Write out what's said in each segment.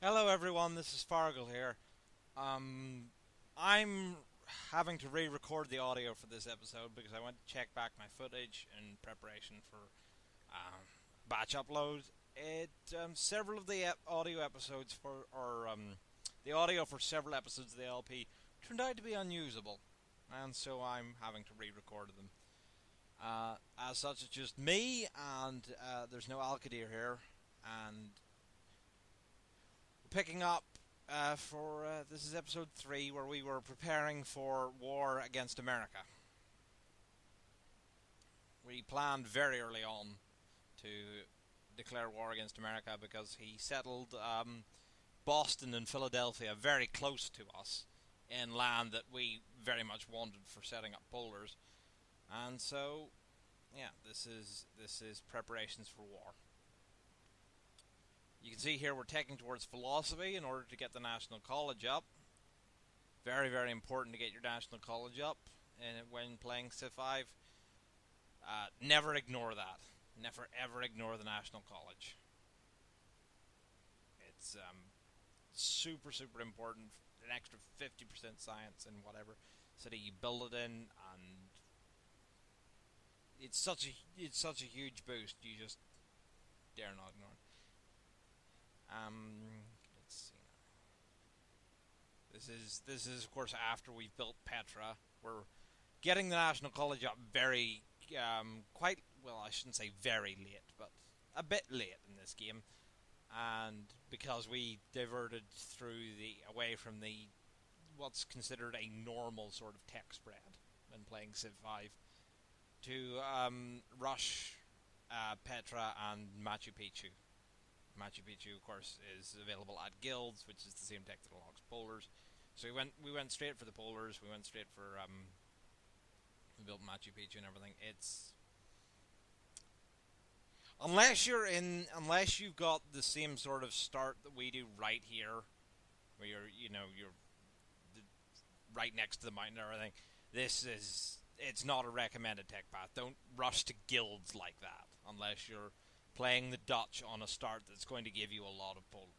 Hello everyone, this is Fargal here. Um, I'm having to re-record the audio for this episode because I went to check back my footage in preparation for batch upload. Several of the audio episodes the audio for several episodes of the LP turned out to be unusable, and so I'm having to re-record them. As such, it's just me, and there's no Alkadir here, and picking up for this is episode 3, where we were preparing for war against America. We planned very early on to declare war against America because he settled Boston and Philadelphia very close to us in land that we very much wanted for setting up polders, and so yeah, this is preparations for war. You can see here we're taking towards philosophy in order to get the National College up. Very, very important to get your National College up when playing Civ 5. Never ignore that. Never ever ignore the National College. It's super, super important. An extra 50% science in whatever city you build it in, and it's such a huge boost. You just dare not ignore it. Let's see. This is of course after we've built Petra. We're getting the National College up very quite well. I shouldn't say very late, but a bit late in this game, and because we diverted away from the what's considered a normal sort of tech spread when playing Civ 5 to rush Petra and Machu Picchu. Machu Picchu, of course, is available at guilds, which is the same tech that unlocks polders. So we went straight for the polders. We went straight for we built Machu Picchu and everything. It's unless you've got the same sort of start that we do right here, where you're right next to the mountain and everything. It's not a recommended tech path. Don't rush to guilds like that unless you're playing the Dutch on a start that's going to give you a lot of polders.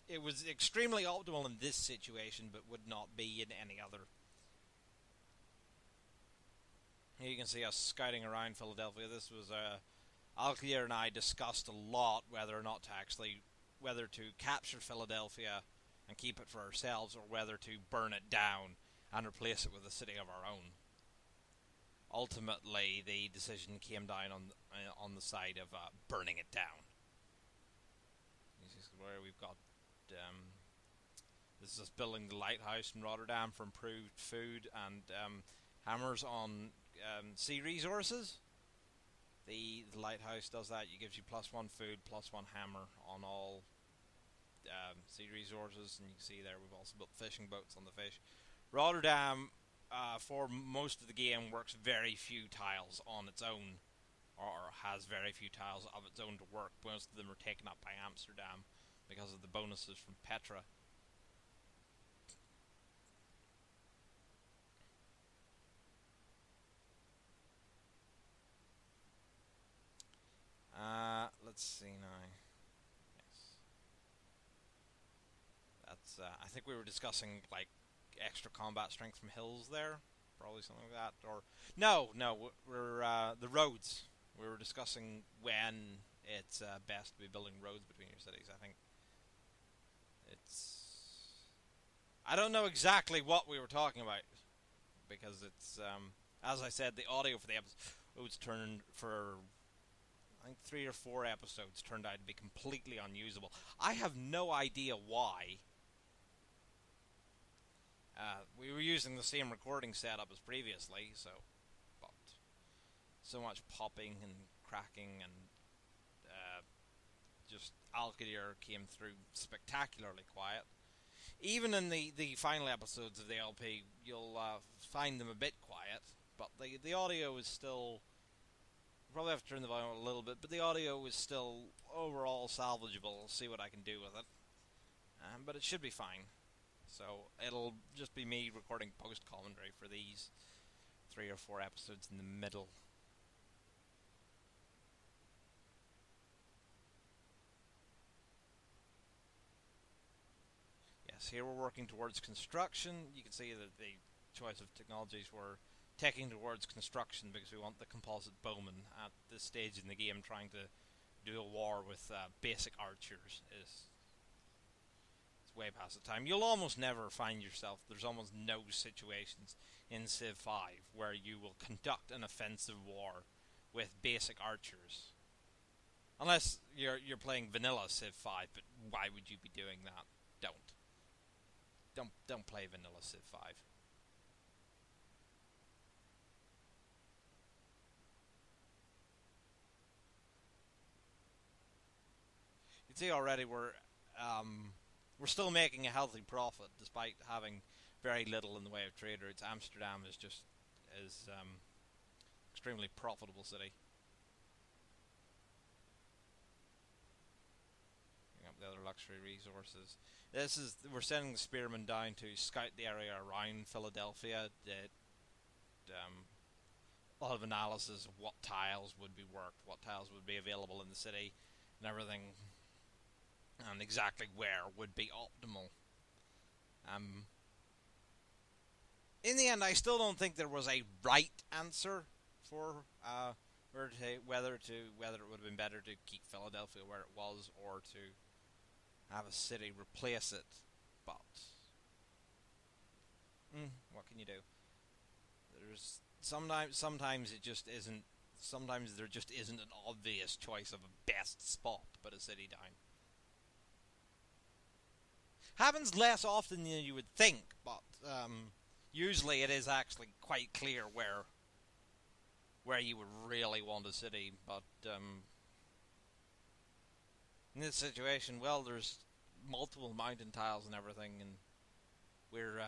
It was extremely optimal in this situation, but would not be in any other. Here you can see us scouting around Philadelphia. This was Alclear and I discussed a lot whether to capture Philadelphia and keep it for ourselves, or whether to burn it down and replace it with a city of our own. Ultimately, the decision came down on the side of burning it down. This is where we've got. This is us building the lighthouse in Rotterdam for improved food and hammers on sea resources. The lighthouse does that. It gives you +1 food, +1 hammer on all sea resources, and you can see there we've also built fishing boats on the fish. Rotterdam, for most of the game, works very few tiles on its own, or has very few tiles of its own to work. Most of them are taken up by Amsterdam because of the bonuses from Petra. Let's see now. Yes, that's. I think we were discussing like extra combat strength from hills there, probably something like that. Or no, we're the roads. We were discussing when it's best to be building roads between your cities. I think it's. I don't know exactly what we were talking about because it's as I said, the audio for the episodes turned for I think 3 or 4 episodes turned out to be completely unusable. I have no idea why. We were using the same recording setup as previously, but so much popping and cracking and just Alcadir came through spectacularly quiet. Even in the final episodes of the LP, you'll find them a bit quiet, but the audio is still. Probably have to turn the volume a little bit, but the audio is still overall salvageable. I'll see what I can do with it, but it should be fine. So it'll just be me recording post commentary for these 3 or 4 episodes in the middle. Yes, here we're working towards construction. You can see that the choice of technologies were taking towards construction because we want the composite bowman at this stage in the game. Trying to do a war with basic archers is it's way past the time. You'll almost never find yourself. There's almost no situations in Civ 5 where you will conduct an offensive war with basic archers. Unless you're playing vanilla Civ 5, but why would you be doing that? Don't play vanilla Civ 5. You can see already we're still making a healthy profit despite having very little in the way of trade routes. Amsterdam is extremely profitable city. The other luxury resources. We're sending the spearmen down to scout the area around Philadelphia. A lot of analysis of what tiles would be worked, what tiles would be available in the city, and everything, and exactly where would be optimal. In the end, I still don't think there was a right answer for whether it would have been better to keep Philadelphia where it was or to have a city replace it, but what can you do? There's sometimes it just isn't. Sometimes there just isn't an obvious choice of a best spot to put a city down. Happens less often than you would think, but usually it is actually quite clear where you would really want a city, but in this situation, well, there's multiple mountain tiles and everything, and we're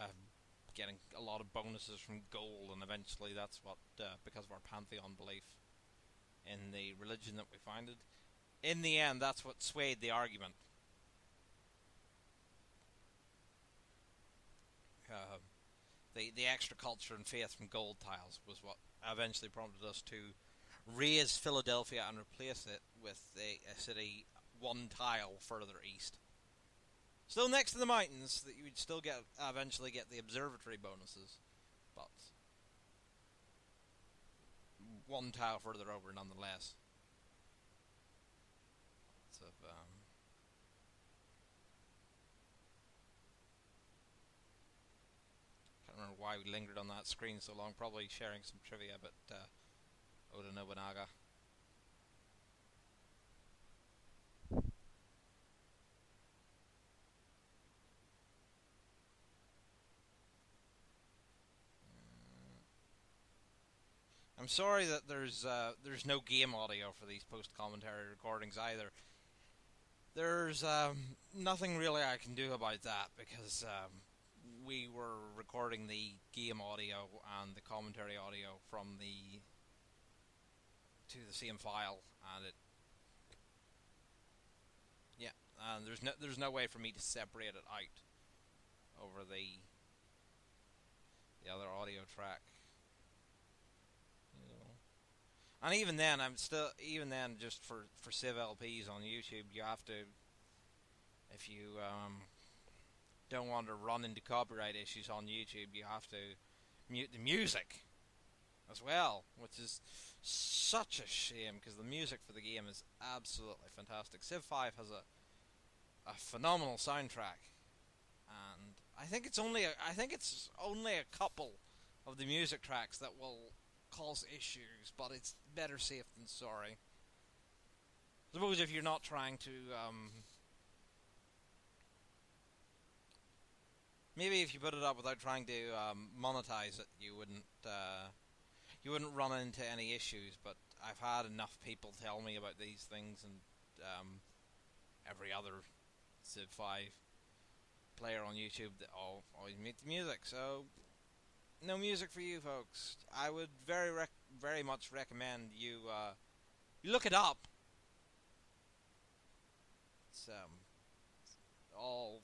getting a lot of bonuses from gold, and eventually that's what, because of our pantheon belief in the religion that we founded, in the end, that's what swayed the argument. The extra culture and faith from gold tiles was what eventually prompted us to raise Philadelphia and replace it with a city one tile further east. Still next to the mountains, that you would still eventually get the observatory bonuses, but one tile further over nonetheless. So, can't remember why we lingered on that screen so long. Probably sharing some trivia about Oda Nobunaga. I'm sorry that there's no game audio for these post-commentary recordings either. There's nothing really I can do about that because we were recording the game audio and the commentary audio from to the same file, and and there's no way for me to separate it out over the other audio track. And even then, just for Civ LPs on YouTube, you have to, if you don't want to run into copyright issues on YouTube, you have to mute the music as well, which is such a shame because the music for the game is absolutely fantastic. Civ 5 has a phenomenal soundtrack, and I think it's only a couple of the music tracks that will cause issues, but it's better safe than sorry. I suppose if you're not trying to maybe if you put it up without trying to monetize it, you wouldn't run into any issues. But I've had enough people tell me about these things, and every other Civ 5 player on YouTube that always mute the music. So no music for you folks. I would very much recommend you look it up. It's all.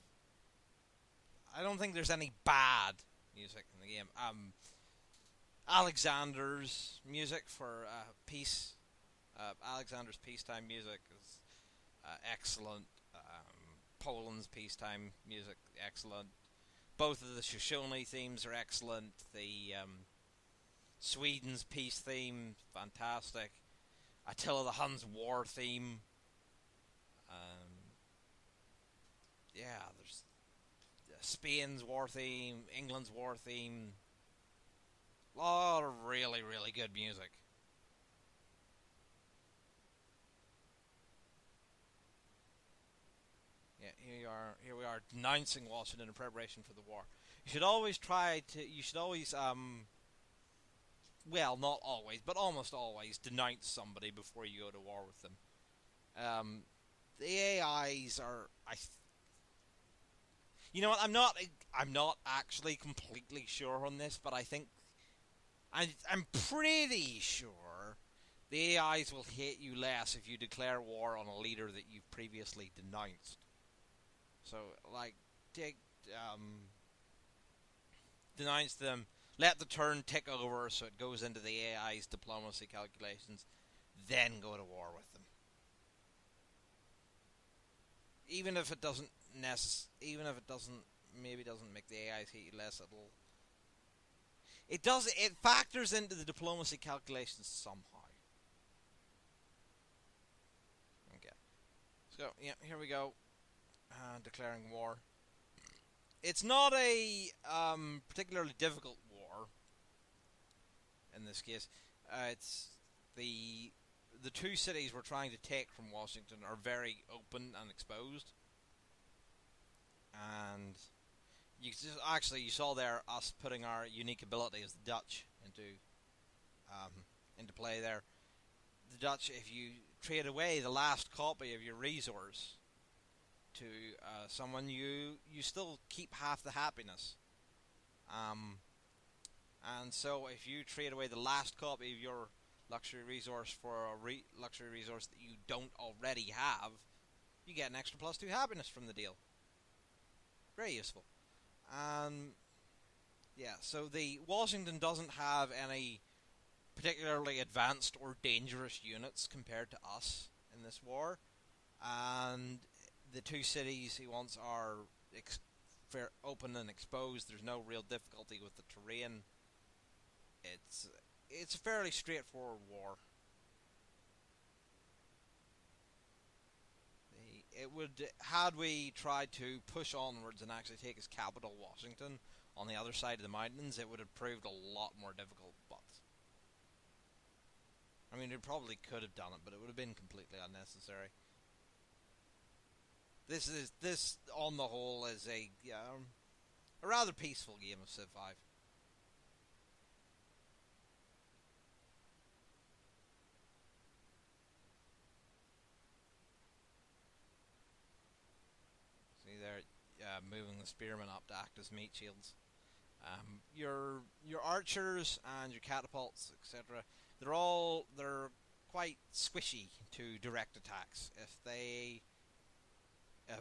I don't think there's any bad music in the game. Alexander's music for peace. Alexander's peacetime music is excellent. Poland's peacetime music, excellent. Both of the Shoshone themes are excellent. The Sweden's peace theme, fantastic. Attila the Hun's war theme. Yeah, there's Spain's war theme, England's war theme. A lot of really, really good music. Yeah, here we are denouncing Washington in preparation for the war. You should always well, not always, but almost always denounce somebody before you go to war with them. The AIs are, you know what? I'm not actually completely sure on this, but I'm pretty sure the AIs will hate you less if you declare war on a leader that you've previously denounced. So, like, denounce them, let the turn tick over so it goes into the AI's diplomacy calculations, then go to war with them. Even if it doesn't make the AIs hate you less, it factors into the diplomacy calculations somehow. Okay. So, yeah, here we go. Declaring war. It's not a particularly difficult war in this case. It's the two cities we're trying to take from Washington are very open and exposed, and you saw there us putting our unique ability as the Dutch into play there. The Dutch, if you trade away the last copy of your resource to someone, you still keep half the happiness. And so if you trade away the last copy of your luxury resource for a luxury resource that you don't already have, you get an extra +2 happiness from the deal. Very useful. Yeah, so the Washington doesn't have any particularly advanced or dangerous units compared to us in this war, and the two cities he wants are open and exposed. There's no real difficulty with the terrain. It's a fairly straightforward war. Had we tried to push onwards and actually take his capital, Washington, on the other side of the mountains, it would have proved a lot more difficult. But I mean, we probably could have done it, but it would have been completely unnecessary. This on the whole is a rather peaceful game of Civ 5. See there, moving the spearmen up to act as meat shields. Your archers and your catapults, etc. They're quite squishy to direct attacks. If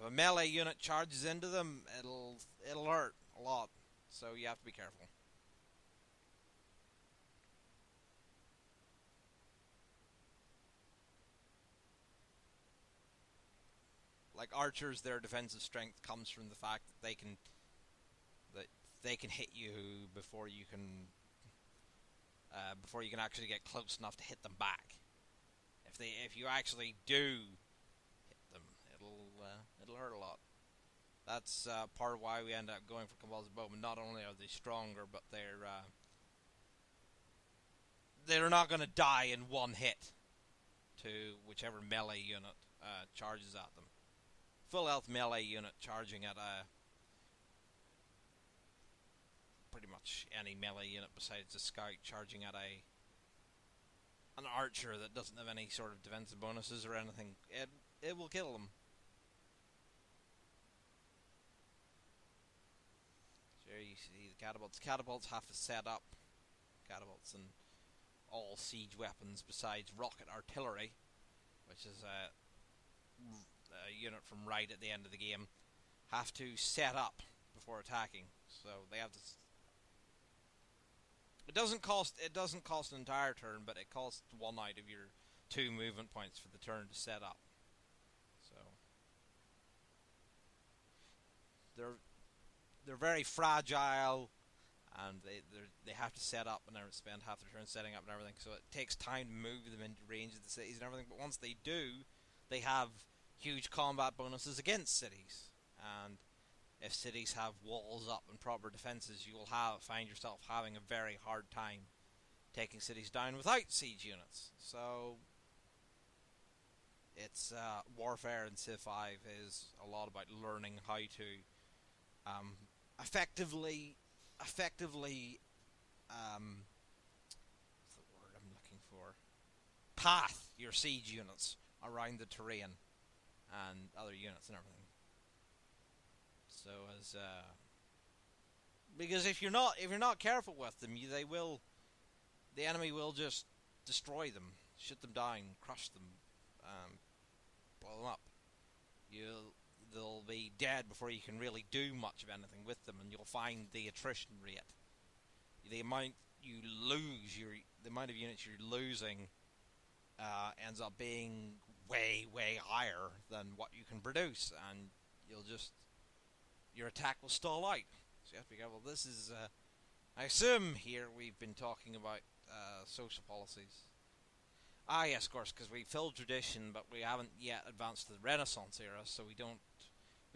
a melee unit charges into them, it'll hurt a lot. So you have to be careful. Like archers, their defensive strength comes from the fact that they can hit you before you can actually get close enough to hit them back. If you actually do hit them, it'll hurt a lot. That's part of why we end up going for convulsive bowmen. Not only are they stronger, but they're not going to die in one hit to whichever melee unit charges at them. Full health melee unit charging at pretty much any melee unit besides a scout charging at an archer that doesn't have any sort of defensive bonuses or anything, it will kill them. So here you see the catapults. Catapults have to set up catapults and all siege weapons besides rocket artillery, which is a unit from right at the end of the game, have to set up before attacking. So they have to. It doesn't cost an entire turn, but it costs 1 out of your 2 movement points for the turn to set up. So they're very fragile, and they have to set up and spend half their turn setting up and everything. So it takes time to move them into range of the cities and everything. But once they do, they have huge combat bonuses against cities. And if cities have walls up and proper defenses, you will find yourself having a very hard time taking cities down without siege units. So it's warfare in Civ 5 is a lot about learning how to effectively what's the word I'm looking for? Path your siege units around the terrain and other units and everything. So because if you're not careful with them, the enemy will just destroy them, shoot them down, crush them, blow them up. They'll be dead before you can really do much of anything with them, and you'll find the attrition rate, the amount the amount of units you're losing, ends up being way higher than what you can produce, and your attack will stall out. So you have to be careful. This is, I assume here we've been talking about social policies. Ah, yes, of course, because we filled tradition, but we haven't yet advanced to the Renaissance era, so we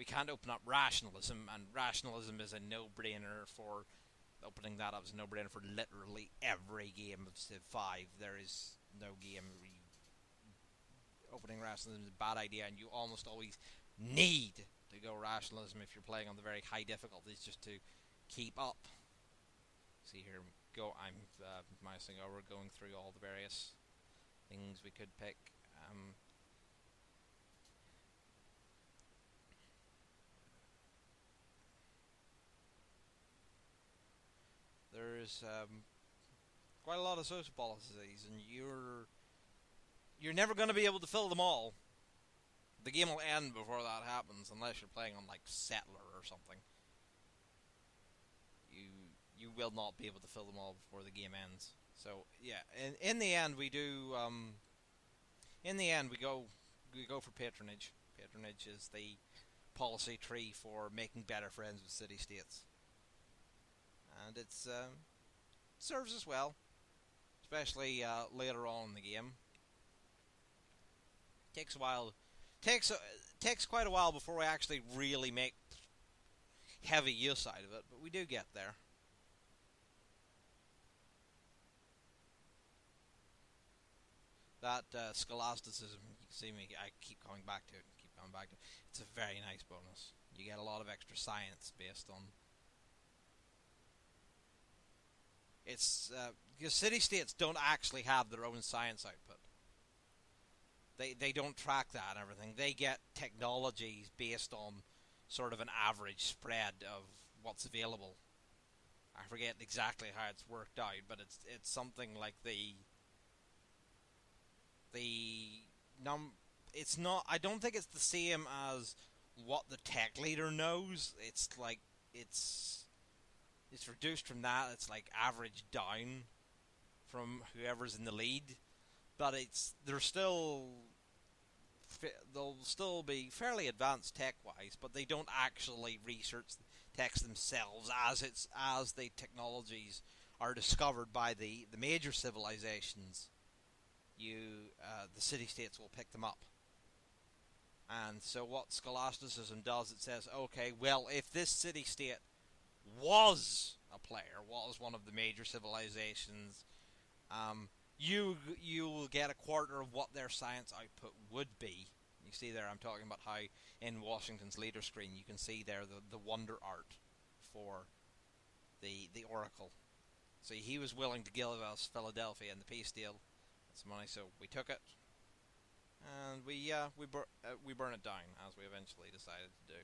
can't open up rationalism, and rationalism is a no-brainer for opening that up. Is a no-brainer for literally every game of Civ 5. There is no game where opening rationalism is a bad idea, and you almost always need to go rationalism if you're playing on the very high difficulties just to keep up. See here, I'm mousing over, going through all the various things we could pick. There's quite a lot of social policies, and you're never going to be able to fill them all. The game will end before that happens, unless you're playing on like Settler or something. You will not be able to fill them all before the game ends. So yeah, in the end we do. In the end we go for patronage. Patronage is the policy tree for making better friends with city-states, and it serves us well, especially later on in the game. Takes a while. Takes quite a while before we actually really make heavy use out of it, but we do get there. That scholasticism, you can see me, I keep coming back to it. It's a very nice bonus. You get a lot of extra science based on... It's... because city-states don't actually have their own science output. They don't track that and everything. They get technologies based on sort of an average spread of what's available. I forget exactly how it's worked out, but it's something like it's not. I don't think it's the same as what the tech leader knows. It's like it's reduced from that. It's like average down from whoever's in the lead, but they'll still be fairly advanced tech-wise, but they don't actually research techs themselves as the technologies are discovered by the major civilizations. The city-states will pick them up. And so what scholasticism does, it says, okay, well, if this city-state was a player, was one of the major civilizations, you will get a quarter of what their science output would be. You see there, I'm talking about how in Washington's leader screen you can see there the wonder art for the Oracle. So he was willing to give us Philadelphia in the peace deal. That's money, so we took it, and we burn it down, as we eventually decided to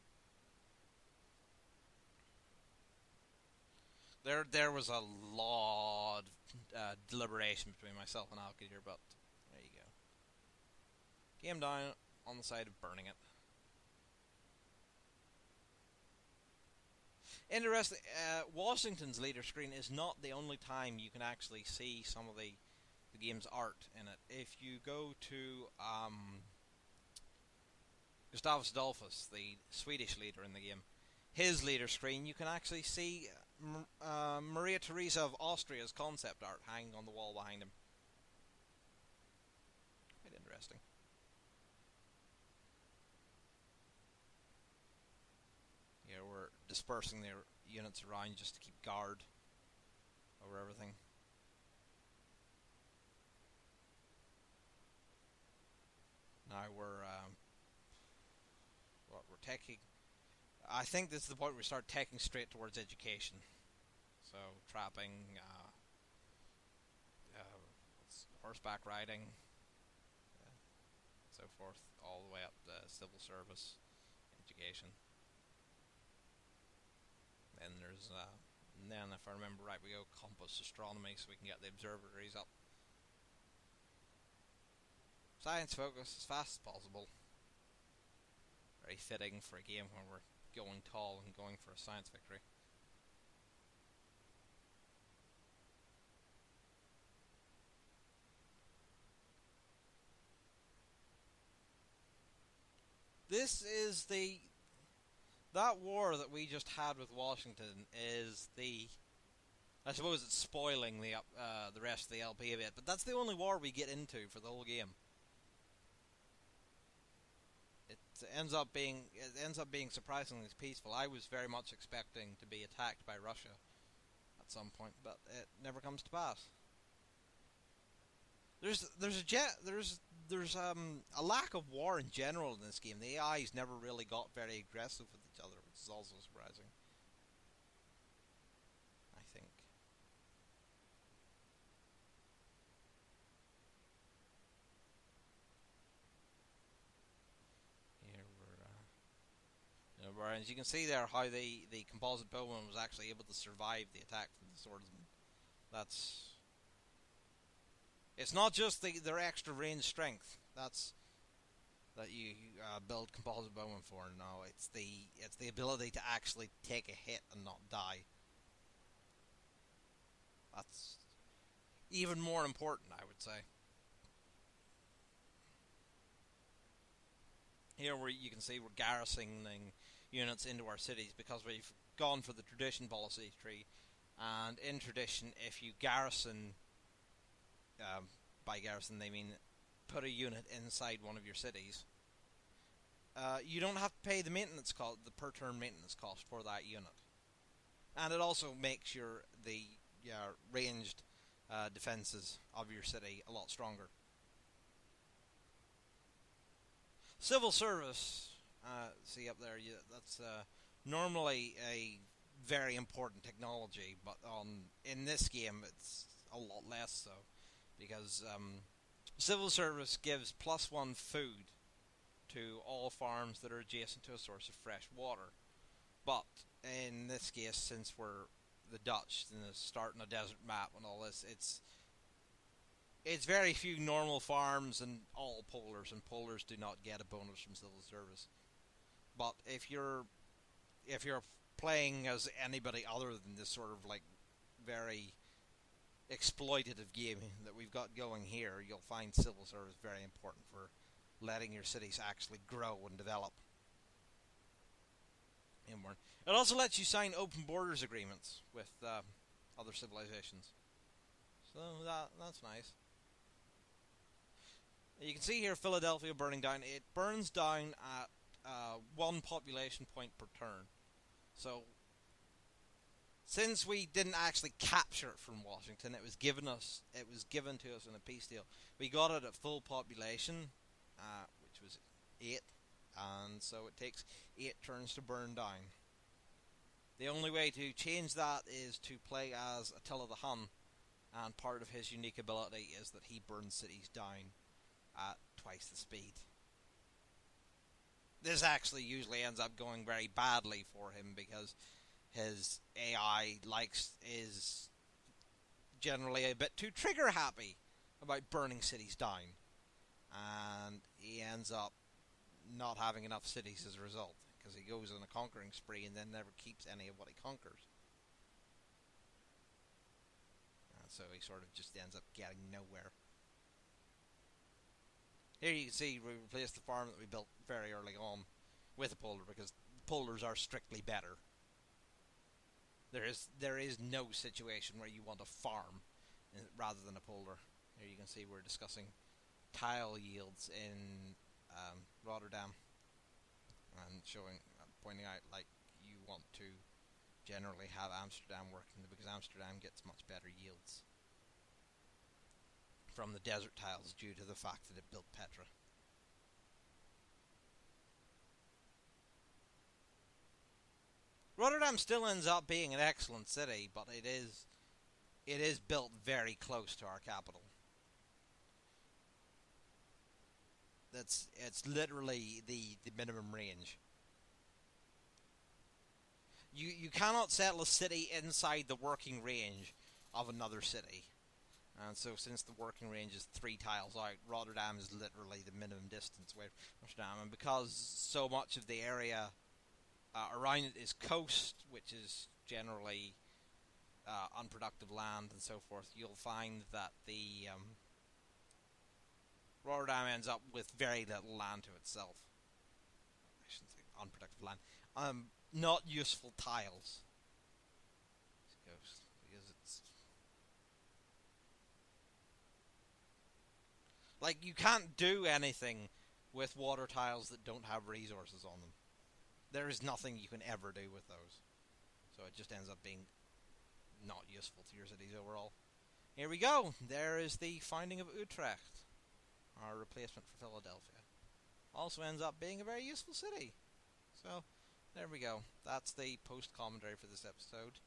do. There was a lot of deliberation between myself and Alka here, but there you go. Came down on the side of burning it. Interesting. Washington's leader screen is not the only time you can actually see some of the game's art in it. If you go to Gustavus Adolphus, the Swedish leader in the game, his leader screen, you can actually see Maria Theresa of Austria's concept art hanging on the wall behind him. Quite interesting. Here we're dispersing their units around just to keep guard over everything. Now we're taking. I think this is the point where we start taking straight towards education. So trapping, horseback riding, so forth, all the way up to civil service, education. Then there's, and then if I remember right, we go compass astronomy, so we can get the observatories up. Science focus as fast as possible. Very fitting for a game where we're going tall and going for a science victory. This is that war that we just had with Washington is I suppose it's spoiling the rest of the LP a bit, but that's the only war we get into for the whole game. It ends up being surprisingly peaceful. I was very much expecting to be attacked by Russia at some point, but it never comes to pass. There's a lack of war in general in this game. The AIs never really got very aggressive with each other, which is also surprising, I think. Here we're, as you can see there, how the composite bowman was actually able to survive the attack from the swordsman. It's not just their extra range strength. That you build composite bowman for. No, it's the ability to actually take a hit and not die. That's even more important, I would say. Here you can see we're garrisoning units into our cities because we've gone for the tradition policy tree. And in tradition, if you garrison, by garrison they mean put a unit inside one of your cities, you don't have to pay the maintenance cost, the per turn maintenance cost for that unit. And it also makes the ranged defenses of your city a lot stronger. Civil service, see up there, that's normally a very important technology, but in this game it's a lot less so, because civil service gives +1 food to all farms that are adjacent to a source of fresh water. But in this case, since we're the Dutch and starting a desert map and all this, it's very few normal farms and all polars, and polars do not get a bonus from civil service. But if you're playing as anybody other than this sort of like very exploitative game that we've got going here, you'll find civil service very important for letting your cities actually grow and develop. It also lets you sign open borders agreements with other civilizations, so that's nice. You can see here Philadelphia burning down. It burns down at 1 population point per turn. So since we didn't actually capture it from Washington, it was given to us in a peace deal. We got it at full population, which was 8, and so it takes 8 turns to burn down. The only way to change that is to play as Attila the Hun, and part of his unique ability is that he burns cities down at twice the speed. This actually usually ends up going very badly for him because his AI is generally a bit too trigger happy about burning cities down, and he ends up not having enough cities as a result, because he goes on a conquering spree and then never keeps any of what he conquers. And so he sort of just ends up getting nowhere. Here you can see we replaced the farm that we built very early on with a polar, because polders are strictly better. There is no situation where you want a farm rather than a polder. Here you can see we're discussing tile yields in Rotterdam, and pointing out like you want to generally have Amsterdam working because Amsterdam gets much better yields from the desert tiles due to the fact that it built Petra. Rotterdam still ends up being an excellent city, but it is built very close to our capital. It's literally the minimum range. You cannot settle a city inside the working range of another city. And so since the working range is 3 tiles out, Rotterdam is literally the minimum distance away from Amsterdam. And because so much of the area around it is coast, which is generally unproductive land and so forth, you'll find that the Rotterdam ends up with very little land to itself. I shouldn't say unproductive land. Not useful tiles. Because it's like you can't do anything with water tiles that don't have resources on them. There is nothing you can ever do with those. So it just ends up being not useful to your cities overall. Here we go. There is the founding of Utrecht, our replacement for Philadelphia. Also ends up being a very useful city. So there we go. That's the post commentary for this episode.